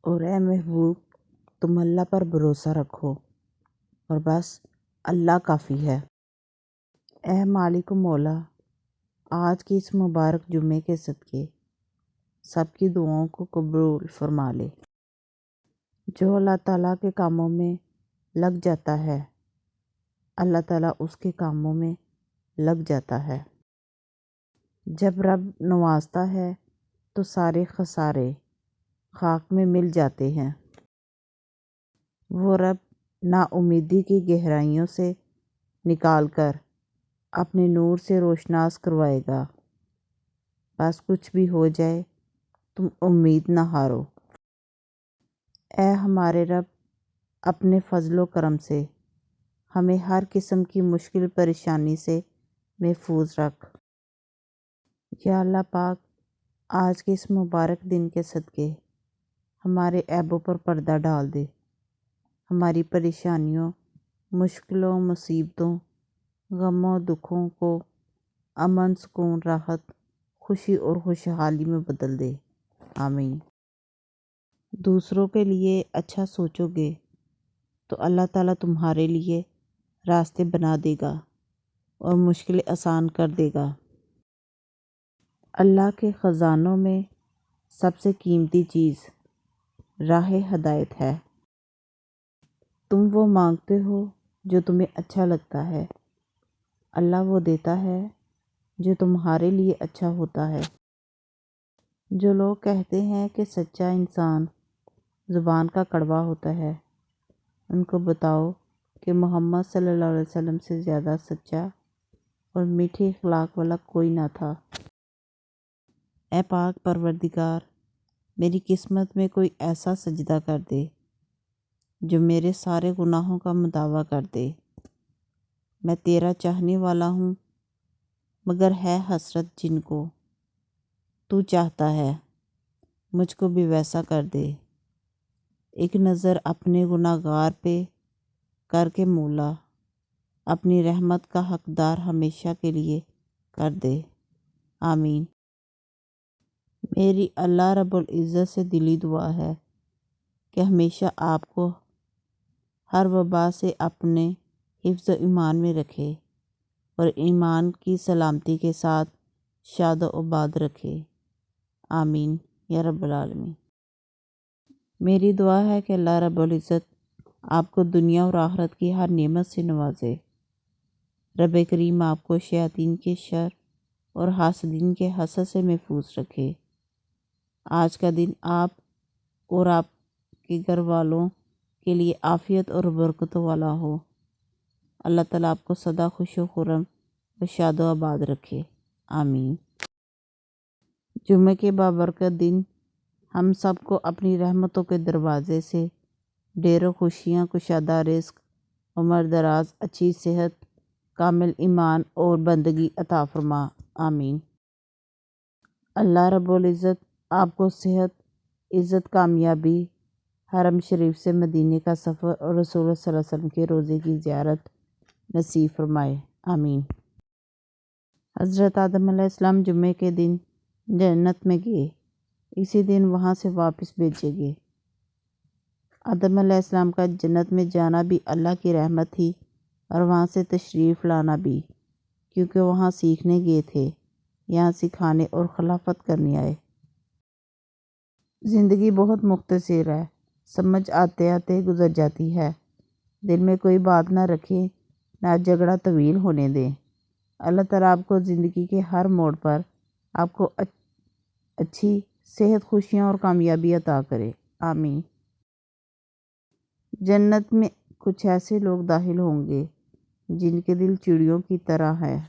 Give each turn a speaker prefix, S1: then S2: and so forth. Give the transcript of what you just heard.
S1: اور اے محبوب تم اللہ پر بھروسہ رکھو اور بس اللہ کافی ہے۔ اے مالک و مولا، آج کی اس مبارک جمعے کے صدقے سب کی دعاؤں کو قبول فرما لے۔ جو اللہ تعالیٰ کے کاموں میں لگ جاتا ہے اللہ تعالیٰ اس کے کاموں میں لگ جاتا ہے۔ جب رب نوازتا ہے تو سارے خسارے خاک میں مل جاتے ہیں۔ وہ رب نا امیدی کی گہرائیوں سے نکال کر اپنے نور سے روشناس کروائے گا۔ بس کچھ بھی ہو جائے تم امید نہ ہارو۔ اے ہمارے رب، اپنے فضل و کرم سے ہمیں ہر قسم کی مشکل پریشانی سے محفوظ رکھ۔ یا اللہ پاک، آج کے اس مبارک دن کے صدقے ہمارے عیبوں پر پردہ ڈال دے۔ ہماری پریشانیوں، مشکلوں، مصیبتوں، غموں، دکھوں کو امن، سکون، راحت، خوشی اور خوشحالی میں بدل دے۔ آمین۔ دوسروں کے لیے اچھا سوچو گے تو اللہ تعالیٰ تمہارے لیے راستے بنا دے گا اور مشکلیں آسان کر دے گا۔ اللہ کے خزانوں میں سب سے قیمتی چیز راہ ہدایت ہے۔ تم وہ مانگتے ہو جو تمہیں اچھا لگتا ہے، اللہ وہ دیتا ہے جو تمہارے لیے اچھا ہوتا ہے۔ جو لوگ کہتے ہیں کہ سچا انسان زبان کا کڑوا ہوتا ہے، ان کو بتاؤ کہ محمد صلی اللہ علیہ وسلم سے زیادہ سچا اور میٹھے اخلاق والا کوئی نہ تھا۔ اے پاک پروردگار، میری قسمت میں کوئی ایسا سجدہ کر دے جو میرے سارے گناہوں کا مداوع کر دے۔ میں تیرا چاہنے والا ہوں، مگر ہے حسرت جن کو تو چاہتا ہے، مجھ کو بھی ویسا کر دے۔ ایک نظر اپنے گناہ گار پہ کر کے مولا، اپنی رحمت کا حقدار ہمیشہ کے لیے کر دے۔ آمین۔ میری اللہ رب العزت سے دلی دعا ہے کہ ہمیشہ آپ کو ہر وبا سے اپنے حفظ و ایمان میں رکھے اور ایمان کی سلامتی کے ساتھ شاد و آباد رکھے۔ آمین یا رب العالمین۔ میری دعا ہے کہ اللہ رب العزت آپ کو دنیا اور آخرت کی ہر نعمت سے نوازے۔ رب کریم آپ کو شیاطین کے شر اور حاسدین کے حسد سے محفوظ رکھے۔ آج کا دن آپ اور آپ کے گھر والوں کے لیے عافیت اور برکتوں والا ہو۔ اللہ تعالیٰ آپ کو سدا خوش و خرم و شاد و آباد رکھے۔ آمین۔ جمعہ کے بابرکت دن ہم سب کو اپنی رحمتوں کے دروازے سے ڈھیروں خوشیاں، کشادہ رزق، عمر دراز، اچھی صحت، کامل ایمان اور بندگی عطا فرما۔ آمین۔ اللہ رب العزت آپ کو صحت، عزت، کامیابی، حرم شریف سے مدینے کا سفر اور رسول اللہ صلی اللہ علیہ وسلم کے روضے کی زیارت نصیب فرمائے۔ آمین۔ حضرت آدم علیہ السلام جمعے کے دن جنت میں گئے، اسی دن وہاں سے واپس بھیجے گئے۔ آدم علیہ السلام کا جنت میں جانا بھی اللہ کی رحمت تھی اور وہاں سے تشریف لانا بھی، کیونکہ وہاں سیکھنے گئے تھے، یہاں سکھانے اور خلافت کرنے آئے۔ زندگی بہت مختصر ہے، سمجھ آتے آتے گزر جاتی ہے۔ دل میں کوئی بات نہ رکھیں، نہ جھگڑا طویل ہونے دیں۔ اللہ تعالیٰ آپ کو زندگی کے ہر موڑ پر آپ کو اچھی صحت، خوشیاں اور کامیابی عطا کرے۔ آمین۔ جنت میں کچھ ایسے لوگ داخل ہوں گے جن کے دل چڑیوں کی طرح ہے۔